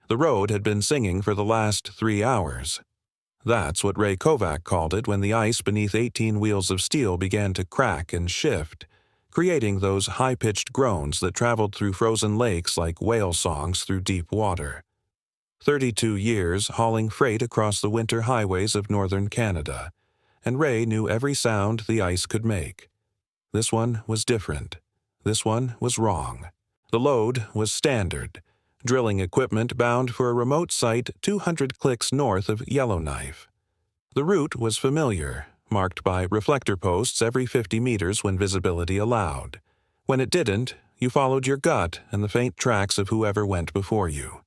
The road had been singing for the last 3 hours. That's what Ray Kovac called it when the ice beneath 18 wheels of steel began to crack and shift, creating those high-pitched groans that traveled through frozen lakes like whale songs through deep water. 32 years hauling freight across the winter highways of northern Canada, and Ray knew every sound the ice could make. This one was different. This one was wrong. The load was standard, drilling equipment bound for a remote site 200 clicks north of Yellowknife. The route was familiar, marked by reflector posts every 50 meters when visibility allowed. When it didn't, you followed your gut and the faint tracks of whoever went before you.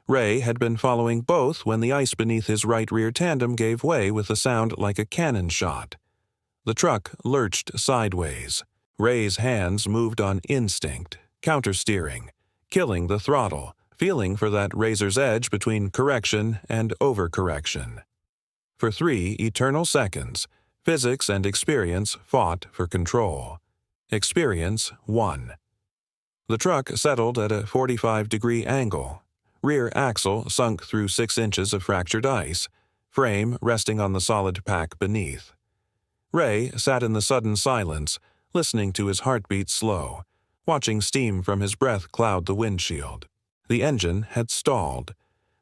Ray had been following both when the ice beneath his right rear tandem gave way with a sound like a cannon shot. The truck lurched sideways. Ray's hands moved on instinct, countersteering, killing the throttle, feeling for that razor's edge between correction and overcorrection. For 3 eternal seconds, physics and experience fought for control. Experience won. The truck settled at a 45-degree angle. Rear axle sunk through 6 inches of fractured ice, frame resting on the solid pack beneath. Ray sat in the sudden silence, listening to his heartbeat slow, watching steam from his breath cloud the windshield. The engine had stalled.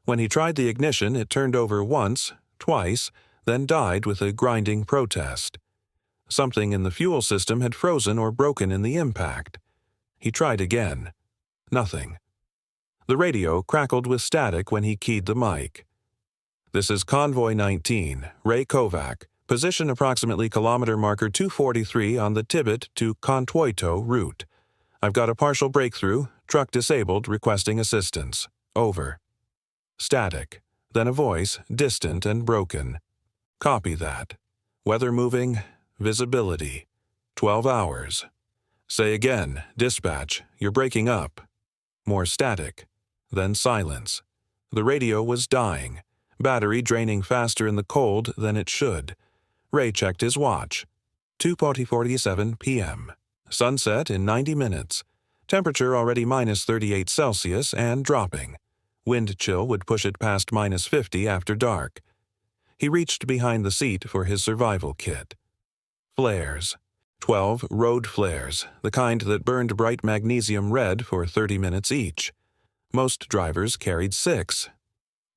When he tried the ignition, it turned over once, twice, then died with a grinding protest. Something in the fuel system had frozen or broken in the impact. He tried again. Nothing. The radio crackled with static when he keyed the mic. "This is Convoy 19, Ray Kovac. Position approximately kilometer marker 243 on the Tibet to Contwoito route. I've got a partial breakthrough, truck disabled, requesting assistance. Over." Static. Then a voice, distant and broken. "Copy that. Weather moving, visibility. 12 hours. Say again, dispatch, you're breaking up." More static. Then silence. The radio was dying, battery draining faster in the cold than it should. Ray checked his watch. 2:47 p.m. Sunset in 90 minutes. Temperature already minus 38 Celsius and dropping. Wind chill would push it past minus 50 after dark. He reached behind the seat for his survival kit. Flares. 12 road flares, the kind that burned bright magnesium red for 30 minutes each. Most drivers carried 6.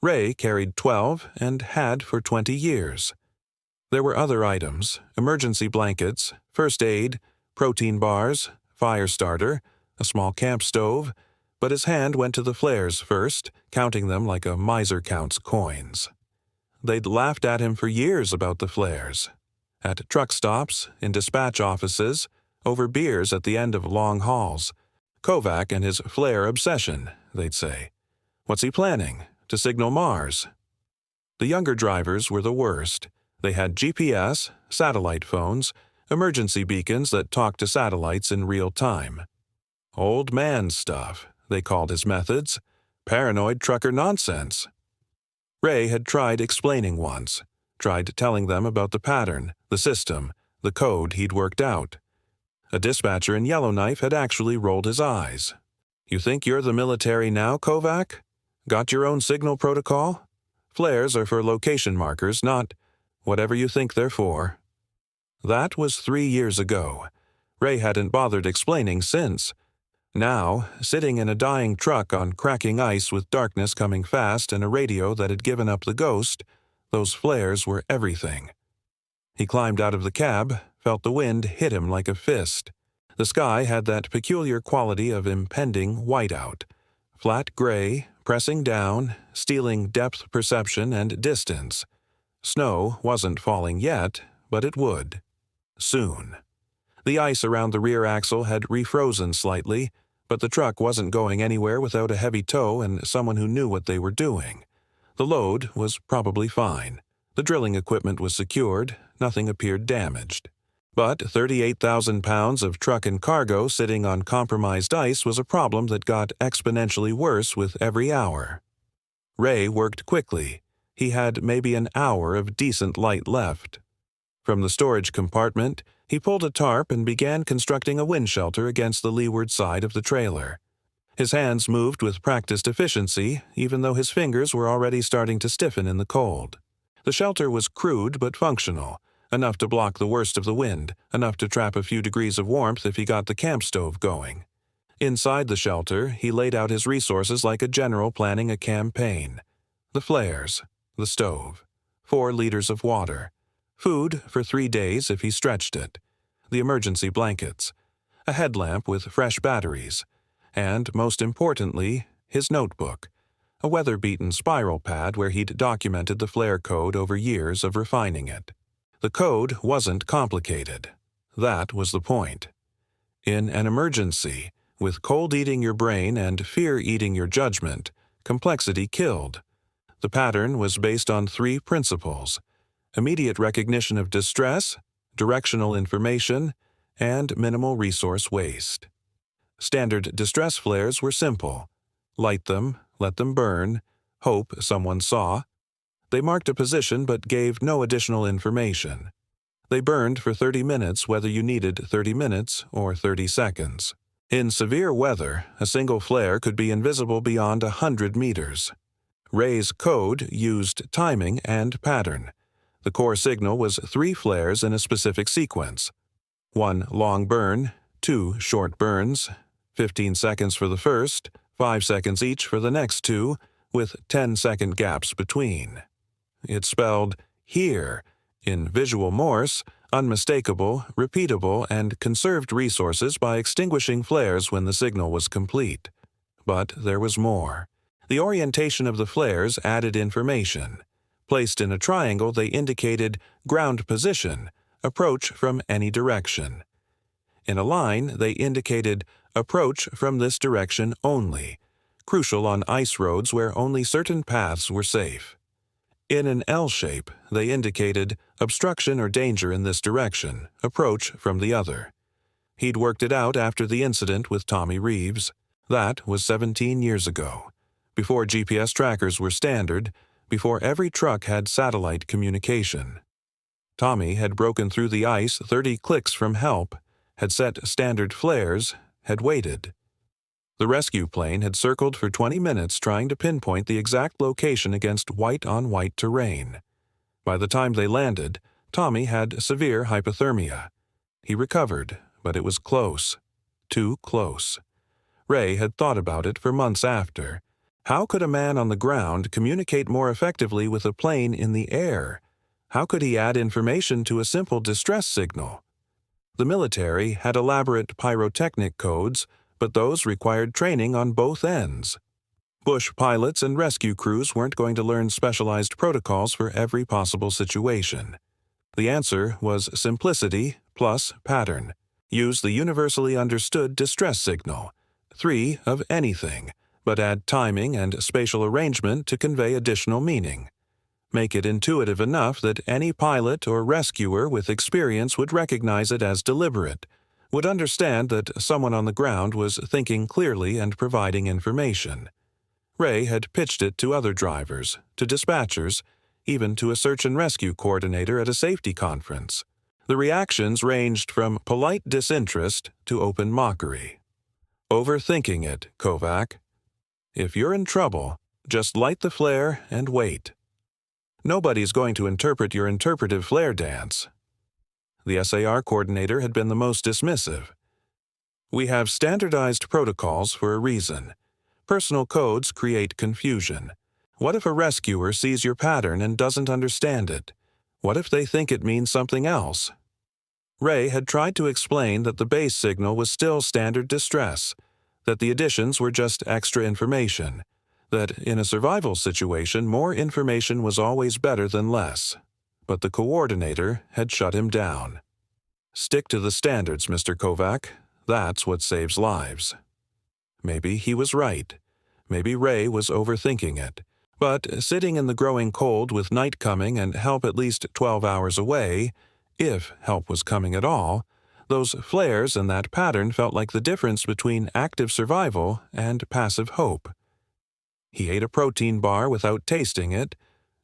Ray carried 12 and had for 20 years. There were other items: emergency blankets, first aid, protein bars, fire starter, a small camp stove, but his hand went to the flares first, counting them like a miser counts coins. They'd laughed at him for years about the flares. At truck stops, in dispatch offices, over beers at the end of long hauls. Kovac and his flare obsession, they'd say. What's he planning? To signal Mars? The younger drivers were the worst. They had GPS, satellite phones, emergency beacons that talked to satellites in real time. Old man stuff, they called his methods. Paranoid trucker nonsense. Ray had tried explaining once, tried telling them about the pattern, the system, the code he'd worked out. A dispatcher in Yellowknife had actually rolled his eyes. "You think you're the military now, Kovac? Got your own signal protocol? Flares are for location markers, not whatever you think they're for." That was 3 years ago. Ray hadn't bothered explaining since. Now, sitting in a dying truck on cracking ice with darkness coming fast and a radio that had given up the ghost, those flares were everything. He climbed out of the cab, felt the wind hit him like a fist. The sky had that peculiar quality of impending whiteout. Flat gray, pressing down, stealing depth perception and distance. Snow wasn't falling yet, but it would. Soon. The ice around the rear axle had refrozen slightly, but the truck wasn't going anywhere without a heavy tow and someone who knew what they were doing. The load was probably fine. The drilling equipment was secured, nothing appeared damaged. But 38,000 pounds of truck and cargo sitting on compromised ice was a problem that got exponentially worse with every hour. Ray worked quickly. He had maybe an hour of decent light left. From the storage compartment, he pulled a tarp and began constructing a wind shelter against the leeward side of the trailer. His hands moved with practiced efficiency, even though his fingers were already starting to stiffen in the cold. The shelter was crude but functional, enough to block the worst of the wind, enough to trap a few degrees of warmth if he got the camp stove going. Inside the shelter, he laid out his resources like a general planning a campaign. The flares, the stove, 4 liters of water, food for 3 days if he stretched it, the emergency blankets, a headlamp with fresh batteries, and, most importantly, his notebook, a weather-beaten spiral pad where he'd documented the flare code over years of refining it. The code wasn't complicated. That was the point. In an emergency, with cold eating your brain and fear eating your judgment, complexity killed. The pattern was based on 3 principles: immediate recognition of distress, directional information, and minimal resource waste. Standard distress flares were simple. Light them, let them burn, hope someone saw. They marked a position but gave no additional information. They burned for 30 minutes whether you needed 30 minutes or 30 seconds. In severe weather, a single flare could be invisible beyond 100 meters. Ray's code used timing and pattern. The core signal was 3 flares in a specific sequence. 1 long burn, 2 short burns, 15 seconds for the first, 5 seconds each for the next 2, with 10-second gaps between. It spelled here in visual Morse, unmistakable, repeatable, and conserved resources by extinguishing flares when the signal was complete. But there was more. The orientation of the flares added information. Placed in a triangle, they indicated ground position, approach from any direction. In a line, they indicated approach from this direction only, crucial on ice roads where only certain paths were safe. In an L shape, they indicated obstruction or danger in this direction, approach from the other. He'd worked it out after the incident with Tommy Reeves. That was 17 years ago, before GPS trackers were standard, before every truck had satellite communication. Tommy had broken through the ice 30 clicks from help, had set standard flares, had waited. The rescue plane had circled for 20 minutes trying to pinpoint the exact location against white-on-white terrain. By the time they landed, Tommy had severe hypothermia. He recovered, but it was close. Too close. Ray had thought about it for months after. How could a man on the ground communicate more effectively with a plane in the air? How could he add information to a simple distress signal? The military had elaborate pyrotechnic codes, but those required training on both ends. Bush pilots and rescue crews weren't going to learn specialized protocols for every possible situation. The answer was simplicity plus pattern. Use the universally understood distress signal. 3 of anything, but add timing and spatial arrangement to convey additional meaning. Make it intuitive enough that any pilot or rescuer with experience would recognize it as deliberate, would understand that someone on the ground was thinking clearly and providing information. Ray had pitched it to other drivers, to dispatchers, even to a search and rescue coordinator at a safety conference. The reactions ranged from polite disinterest to open mockery. Overthinking it, Kovac. If you're in trouble, just light the flare and wait. Nobody's going to interpret your interpretive flare dance. The SAR coordinator had been the most dismissive. We have standardized protocols for a reason. Personal codes create confusion. What if a rescuer sees your pattern and doesn't understand it? What if they think it means something else? Ray had tried to explain that the base signal was still standard distress, that the additions were just extra information, that in a survival situation more information was always better than less. But the coordinator had shut him down. Stick to the standards, Mr. Kovac. That's what saves lives. Maybe he was right. Maybe Ray was overthinking it. But sitting in the growing cold with night coming and help at least 12 hours away, if help was coming at all, those flares and that pattern felt like the difference between active survival and passive hope. He ate a protein bar without tasting it,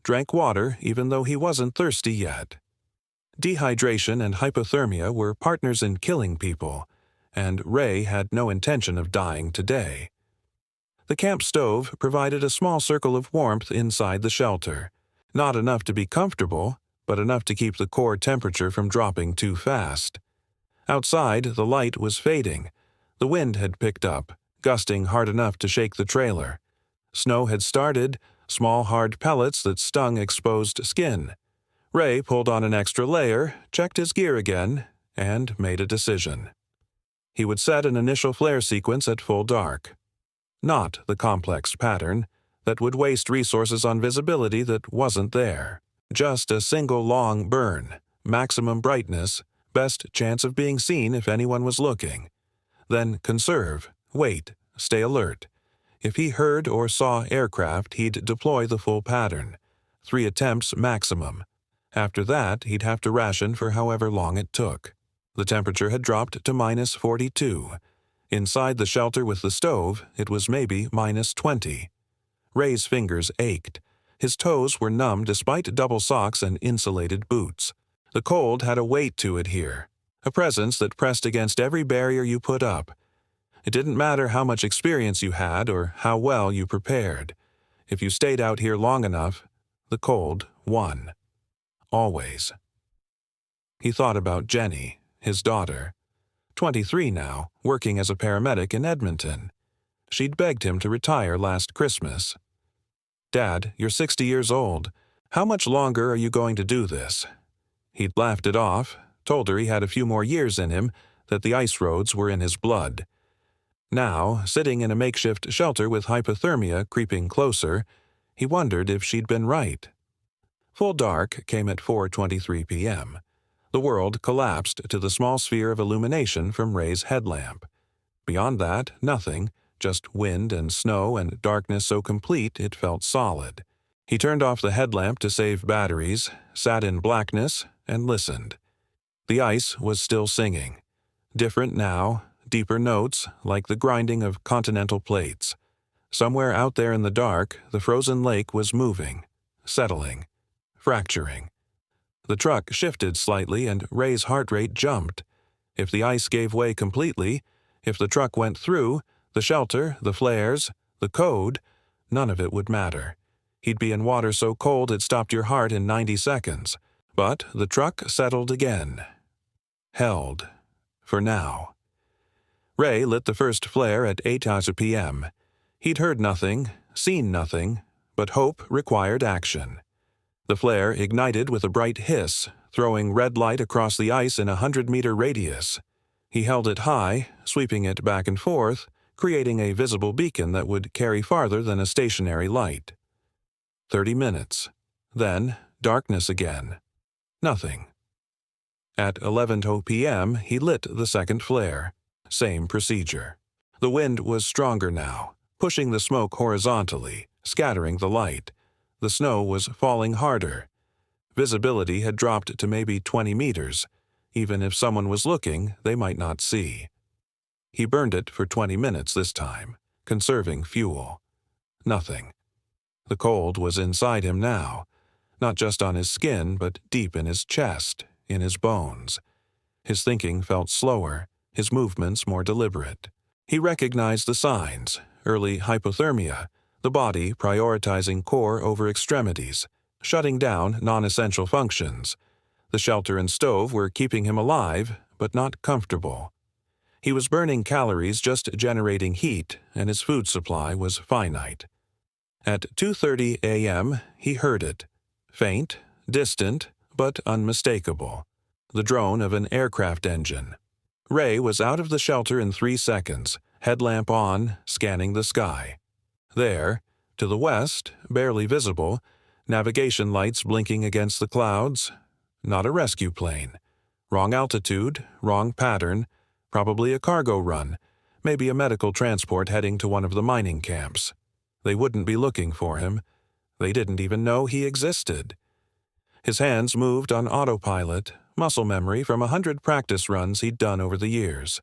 drank water even though he wasn't thirsty yet. Dehydration and hypothermia were partners in killing people, and Ray had no intention of dying today. The camp stove provided a small circle of warmth inside the shelter. Not enough to be comfortable, but enough to keep the core temperature from dropping too fast. Outside, the light was fading. The wind had picked up, gusting hard enough to shake the trailer. Snow had started, small hard pellets that stung exposed skin. Ray pulled on an extra layer, checked his gear again, and made a decision. He would set an initial flare sequence at full dark. Not the complex pattern that would waste resources on visibility that wasn't there. Just a single long burn, maximum brightness, best chance of being seen if anyone was looking. Then conserve, wait, stay alert. If he heard or saw aircraft, he'd deploy the full pattern. 3 attempts maximum. After that, he'd have to ration for however long it took. The temperature had dropped to -42. Inside the shelter with the stove, it was maybe -20. Ray's fingers ached. His toes were numb despite double socks and insulated boots. The cold had a weight to it here, a presence that pressed against every barrier you put up. It didn't matter how much experience you had or how well you prepared. If you stayed out here long enough, the cold won. Always. He thought about Jenny, his daughter. 23 now, working as a paramedic in Edmonton. She'd begged him to retire last Christmas. "Dad, you're 60 years old. How much longer are you going to do this?" He'd laughed it off, told her he had a few more years in him, that the ice roads were in his blood. Now, sitting in a makeshift shelter with hypothermia creeping closer, he wondered if she'd been right. Full dark came at 4:23 p.m. The world collapsed to the small sphere of illumination from Ray's headlamp. Beyond that, nothing, just wind and snow and darkness so complete it felt solid. He turned off the headlamp to save batteries, sat in blackness, and listened. The ice was still singing. Different now, deeper notes, like the grinding of continental plates. Somewhere out there in the dark, the frozen lake was moving, settling, fracturing. The truck shifted slightly and Ray's heart rate jumped. If the ice gave way completely, if the truck went through, the shelter, the flares, the code, none of it would matter. He'd be in water so cold it stopped your heart in 90 seconds. But the truck settled again. Held. For now. Ray lit the first flare at 8 p.m. He'd heard nothing, seen nothing, but hope required action. The flare ignited with a bright hiss, throwing red light across the ice in a 100-meter radius. He held it high, sweeping it back and forth, creating a visible beacon that would carry farther than a stationary light. 30 minutes. Then, darkness again. Nothing. At 11 p.m., he lit the second flare. Same procedure. The wind was stronger now, pushing the smoke horizontally, scattering the light. The snow was falling harder. Visibility had dropped to maybe 20 meters. Even if someone was looking, they might not see. He burned it for 20 minutes this time, conserving fuel. Nothing. The cold was inside him now, not just on his skin, but deep in his chest, in his bones. His thinking felt slower, his movements more deliberate. He recognized the signs: early hypothermia, the body prioritizing core over extremities, shutting down non-essential functions. The shelter and stove were keeping him alive, but not comfortable. He was burning calories just generating heat, and his food supply was finite. At 2:30 a.m., he heard it. Faint, distant, but unmistakable. The drone of an aircraft engine. Ray was out of the shelter in 3 seconds, headlamp on, scanning the sky. There, to the west, barely visible, navigation lights blinking against the clouds. Not a rescue plane. Wrong altitude, wrong pattern, probably a cargo run, maybe a medical transport heading to one of the mining camps. They wouldn't be looking for him. They didn't even know he existed. His hands moved on autopilot, muscle memory from 100 practice runs he'd done over the years.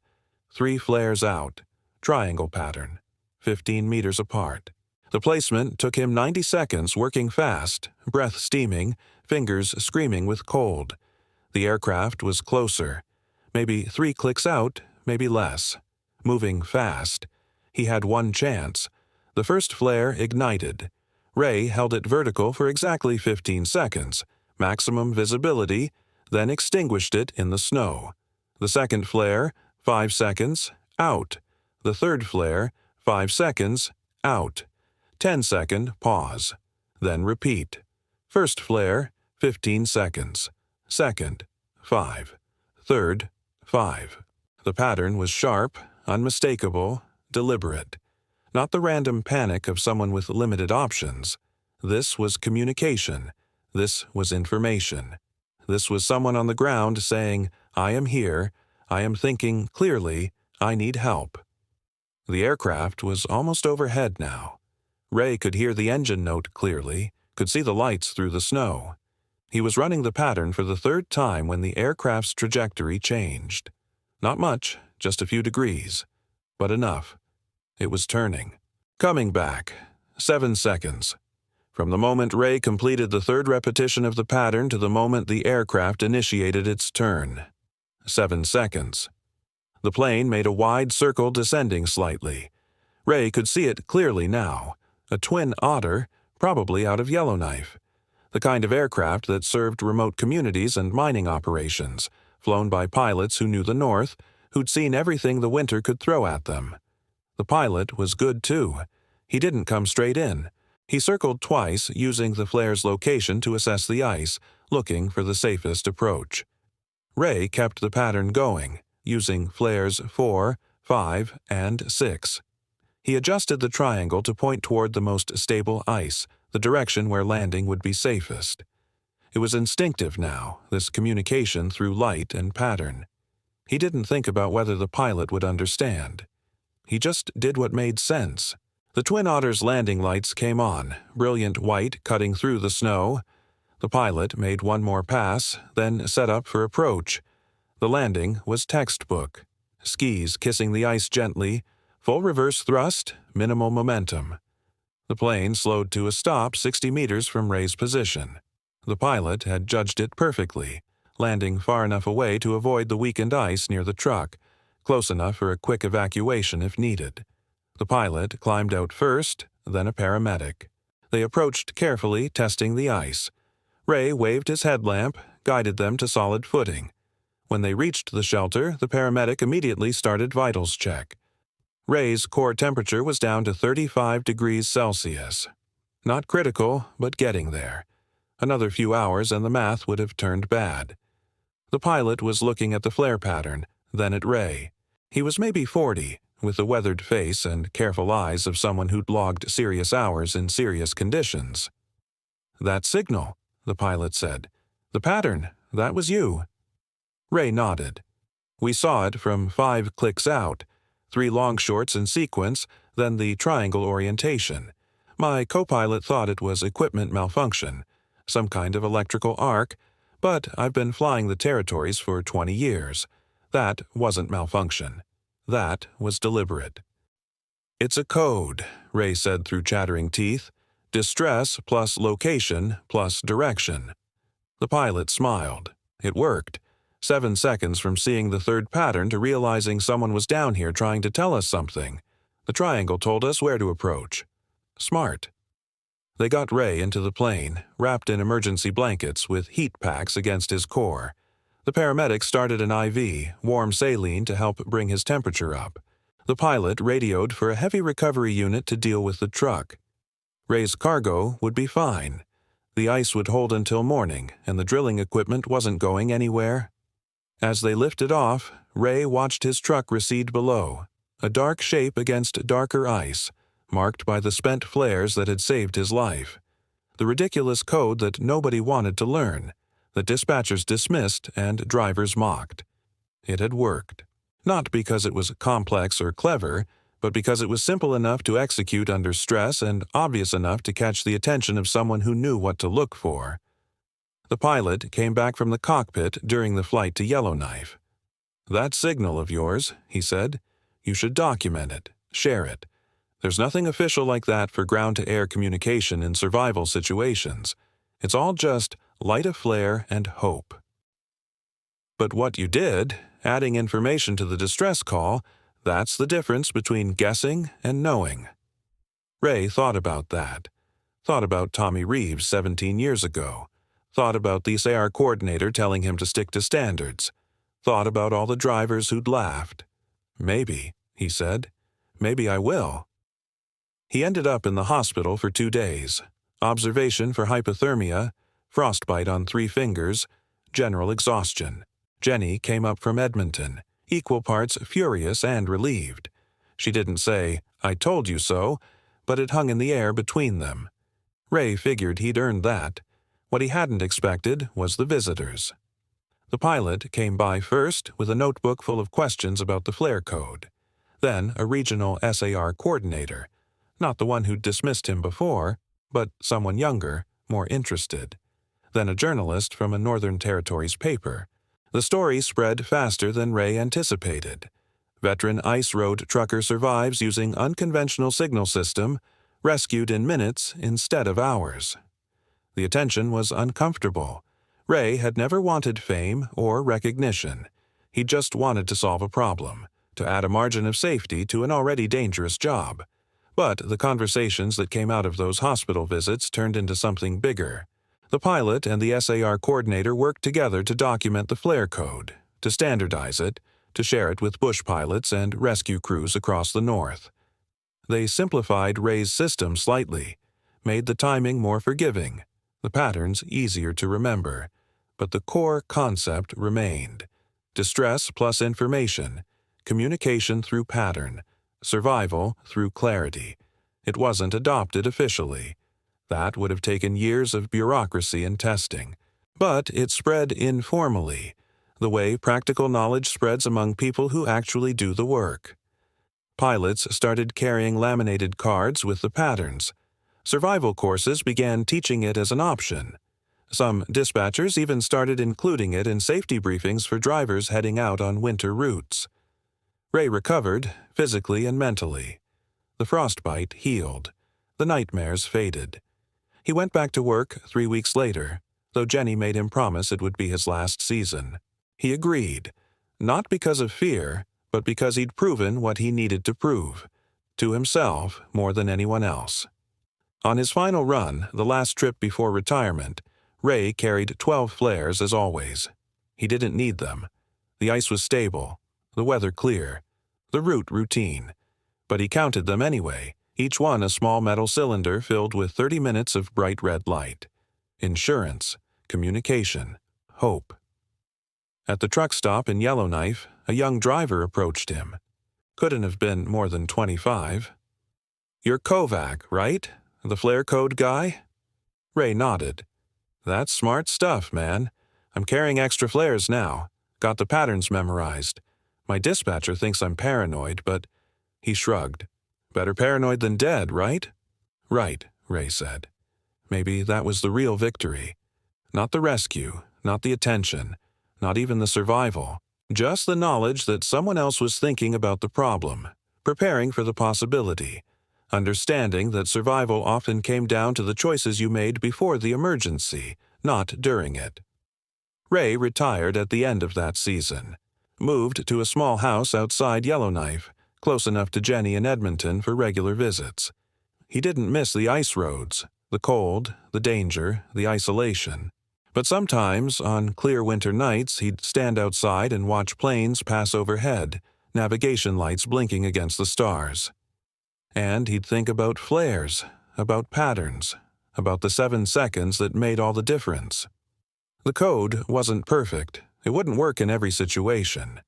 3 flares out, triangle pattern, 15 meters apart. The placement took him 90 seconds, working fast, breath steaming, fingers screaming with cold. The aircraft was closer. Maybe 3 clicks out, maybe less. Moving fast. He had one chance. The first flare ignited. Ray held it vertical for exactly 15 seconds, maximum visibility, then extinguished it in the snow. The second flare, 5 seconds, out. The third flare, 5 seconds, out. 10-second pause. Then repeat. First flare, 15 seconds. Second, 5. Third, 5. The pattern was sharp, unmistakable, deliberate. Not the random panic of someone with limited options. This was communication. This was information. This was someone on the ground saying, "I am here. I am thinking clearly. I need help." The aircraft was almost overhead now. Ray could hear the engine note clearly, could see the lights through the snow. He was running the pattern for the third time when the aircraft's trajectory changed. Not much, just a few degrees, but enough. It was turning. Coming back. 7 seconds. From the moment Ray completed the third repetition of the pattern to the moment the aircraft initiated its turn. 7 seconds. The plane made a wide circle descending slightly. Ray could see it clearly now. A twin otter, probably out of Yellowknife. The kind of aircraft that served remote communities and mining operations, flown by pilots who knew the North, who'd seen everything the winter could throw at them. The pilot was good too. He didn't come straight in. He circled twice, using the flare's location to assess the ice, looking for the safest approach. Ray kept the pattern going, using flares 4, 5, and 6. He adjusted the triangle to point toward the most stable ice, the direction where landing would be safest. It was instinctive now, this communication through light and pattern. He didn't think about whether the pilot would understand. He just did what made sense. The Twin Otter's landing lights came on, brilliant white cutting through the snow. The pilot made one more pass, then set up for approach. The landing was textbook. Skis kissing the ice gently, full reverse thrust, minimal momentum. The plane slowed to a stop 60 meters from Ray's position. The pilot had judged it perfectly, landing far enough away to avoid the weakened ice near the truck, close enough for a quick evacuation if needed. The pilot climbed out first, then a paramedic. They approached carefully, testing the ice. Ray waved his headlamp, guided them to solid footing. When they reached the shelter, the paramedic immediately started vitals check. Ray's core temperature was down to 35 degrees Celsius. Not critical, but getting there. Another few hours and the math would have turned bad. The pilot was looking at the flare pattern, then at Ray. He was maybe 40, with the weathered face and careful eyes of someone who'd logged serious hours in serious conditions. "That signal," the pilot said. "The pattern, that was you." Ray nodded. "We saw it from 5 clicks out. 3 long shorts in sequence, then the triangle orientation. My co-pilot thought it was equipment malfunction, some kind of electrical arc, but I've been flying the territories for 20 years. That wasn't malfunction. That was deliberate." "It's a code," Ray said through chattering teeth. "Distress plus location plus direction." The pilot smiled. It worked. 7 seconds from seeing the third pattern to realizing someone was down here trying to tell us something. The triangle told us where to approach. Smart. They got Ray into the plane, wrapped in emergency blankets with heat packs against his core. The paramedic started an IV, warm saline to help bring his temperature up. The pilot radioed for a heavy recovery unit to deal with the truck. Ray's cargo would be fine. The ice would hold until morning, and the drilling equipment wasn't going anywhere. As they lifted off, Ray watched his truck recede below, a dark shape against darker ice, marked by the spent flares that had saved his life. The ridiculous code that nobody wanted to learn, that dispatchers dismissed and drivers mocked. It had worked. Not because it was complex or clever, but because it was simple enough to execute under stress and obvious enough to catch the attention of someone who knew what to look for. The pilot came back from the cockpit during the flight to Yellowknife. "That signal of yours," he said. "You should document it, share it. There's nothing official like that for ground-to-air communication in survival situations. It's all just light a flare and hope." But what you did, adding information to the distress call, that's the difference between guessing and knowing. Ray thought about that. Thought about Tommy Reeves 17 years ago. Thought about the SAR coordinator telling him to stick to standards. Thought about all the drivers who'd laughed. Maybe, he said. Maybe I will. He ended up in the hospital for 2 days. Observation for hypothermia, frostbite on 3 fingers, general exhaustion. Jenny came up from Edmonton, equal parts furious and relieved. She didn't say, "I told you so," but it hung in the air between them. Ray figured he'd earned that. What he hadn't expected was the visitors. The pilot came by first with a notebook full of questions about the flare code. Then a regional SAR coordinator, not the one who'd dismissed him before, but someone younger, more interested. Then a journalist from a Northern Territories paper. The story spread faster than Ray anticipated. Veteran ice road trucker survives using unconventional signal system, rescued in minutes instead of hours. The attention was uncomfortable. Ray had never wanted fame or recognition. He just wanted to solve a problem, to add a margin of safety to an already dangerous job. But the conversations that came out of those hospital visits turned into something bigger. The pilot and the SAR coordinator worked together to document the flare code, to standardize it, to share it with bush pilots and rescue crews across the north. They simplified Ray's system slightly, made the timing more forgiving, the patterns easier to remember, but the core concept remained. Distress plus information, communication through pattern, survival through clarity. It wasn't adopted officially. That would have taken years of bureaucracy and testing. But it spread informally, the way practical knowledge spreads among people who actually do the work. Pilots started carrying laminated cards with the patterns. Survival courses began teaching it as an option. Some dispatchers even started including it in safety briefings for drivers heading out on winter routes. Ray recovered, physically and mentally. The frostbite healed. The nightmares faded. He went back to work 3 weeks later, though Jenny made him promise it would be his last season. He agreed, not because of fear, but because he'd proven what he needed to prove, to himself more than anyone else. On his final run, the last trip before retirement, Ray carried 12 flares as always. He didn't need them. The ice was stable, the weather clear, the route routine. But he counted them anyway, each one a small metal cylinder filled with 30 minutes of bright red light. Insurance, communication, hope. At the truck stop in Yellowknife, a young driver approached him. Couldn't have been more than 25. "You're Kovac, right? The flare code guy?" Ray nodded. "That's smart stuff, man. I'm carrying extra flares now. Got the patterns memorized. My dispatcher thinks I'm paranoid, but..." He shrugged. "Better paranoid than dead, right?" "Right," Ray said. Maybe that was the real victory. Not the rescue, not the attention, not even the survival. Just the knowledge that someone else was thinking about the problem, preparing for the possibility, understanding that survival often came down to the choices you made before the emergency, not during it. Ray retired at the end of that season, moved to a small house outside Yellowknife, close enough to Jenny in Edmonton for regular visits. He didn't miss the ice roads, the cold, the danger, the isolation. But sometimes, on clear winter nights, he'd stand outside and watch planes pass overhead, navigation lights blinking against the stars. And he'd think about flares, about patterns, about the 7 seconds that made all the difference. The code wasn't perfect. It wouldn't work in every situation.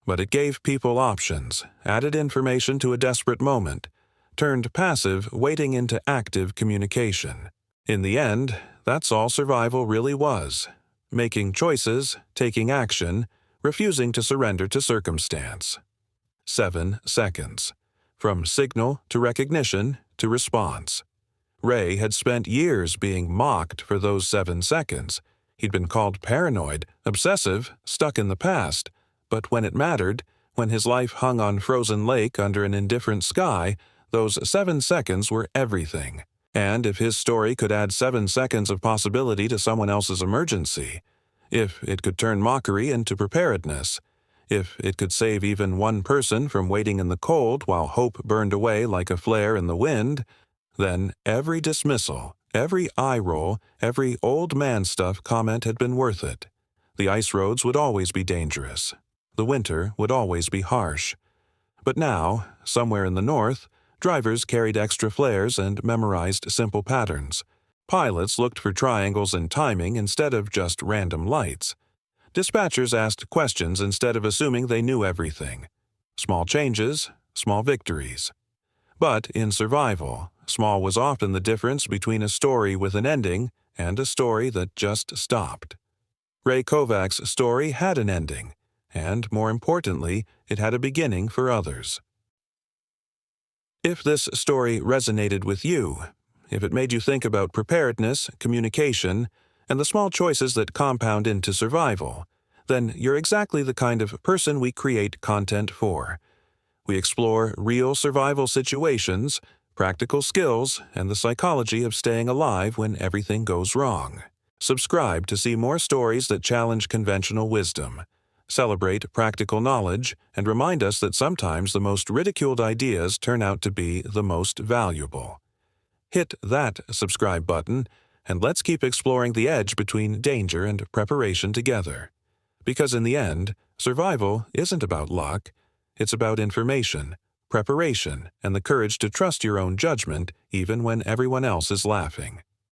But it gave people options, added information to a desperate moment, turned passive waiting into active communication. In the end, that's all survival really was. Making choices, taking action, refusing to surrender to circumstance. 7 seconds. From signal to recognition to response. Ray had spent years being mocked for those 7 seconds. He'd been called paranoid, obsessive, stuck in the past. But when it mattered, when his life hung on frozen lake under an indifferent sky, those 7 seconds were everything. And if his story could add 7 seconds of possibility to someone else's emergency, if it could turn mockery into preparedness, if it could save even one person from waiting in the cold while hope burned away like a flare in the wind, Then every dismissal, every eye roll, every old man stuff comment had been worth it. The ice roads would always be dangerous. The winter would always be harsh. But now, somewhere in the north, drivers carried extra flares and memorized simple patterns. Pilots looked for triangles and timing instead of just random lights. Dispatchers asked questions instead of assuming they knew everything. Small changes, small victories. But in survival, small was often the difference between a story with an ending and a story that just stopped. Ray Kovac's story had an ending, and more importantly, it had a beginning for others. If this story resonated with you, if it made you think about preparedness, communication, and the small choices that compound into survival, then you're exactly the kind of person we create content for. We explore real survival situations, practical skills, and the psychology of staying alive when everything goes wrong. Subscribe to see more stories that challenge conventional wisdom, celebrate practical knowledge, and remind us that sometimes the most ridiculed ideas turn out to be the most valuable. Hit that subscribe button, and let's keep exploring the edge between danger and preparation together. Because in the end, survival isn't about luck. It's about information, preparation, and the courage to trust your own judgment even when everyone else is laughing.